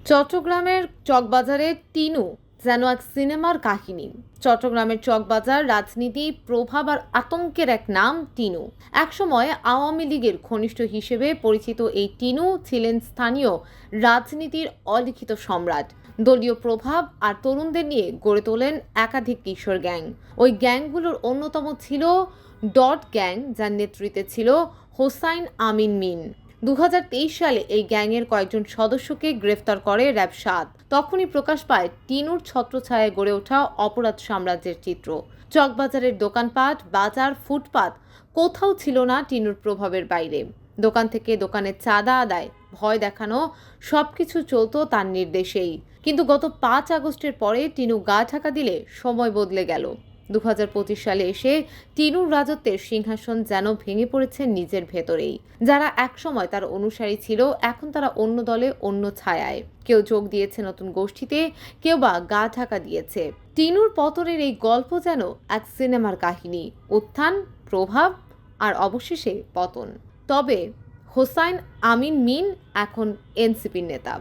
চট্টগ্রামের চকবাজারে টিনু যেন এক সিনেমার কাহিনী। চট্টগ্রামের চকবাজার রাজনীতি, প্রভাব আর আতঙ্কের এক নাম টিনু। একসময় আওয়ামী লীগের ঘনিষ্ঠ হিসেবে পরিচিত এই টিনু ছিলেন স্থানীয় রাজনীতির অলিখিত সম্রাট। দলীয় প্রভাব আর তরুণদের নিয়ে গড়ে তোলেন একাধিক কিশোর গ্যাং। ওই গ্যাংগুলোর অন্যতম ছিল ডট গ্যাং, যার নেতৃত্বে ছিল হোসাইন আমিন মিন। 2023 সালে এই গ্যাংয়ের কয়েকজন সদস্যকে গ্রেফতার করে র্যাব 7। তখনই প্রকাশ পায় টিনুর ছত্রছায়ায় গড়ে ওঠা অপরাধ সাম্রাজ্যের চিত্র। চকবাজারের দোকানপাট, বাজার, ফুটপাত কোথাও ছিল না টিনুর প্রভাবের বাইরে। দোকান থেকে দোকানে চাঁদা আদায়, ভয় দেখানো, সবকিছু চলতো তার নির্দেশেই। কিন্তু গত 5 আগস্টের পরে টিনু গা ঢাকা দিলে সময় বদলে গেল। 2025 সালে এসে টিনুর রাজত্বের সিংহাসন যেন ভেঙে পড়েছে নিজের ভেতরেই। যারা একসময় তার অনুসারী ছিল, এখন তারা অন্য দলে, অন্য ছায়ায়। কেউ যোগ দিয়েছে নতুন গোষ্ঠীতে, কেউ বা গা ঢাকা দিয়েছে। টিনুর পতনের এই গল্প যেন এক সিনেমার কাহিনী, উত্থান, প্রভাব আর অবশেষে পতন। তবে হোসাইন আমিন মিন এখন এনসিপির নেতা।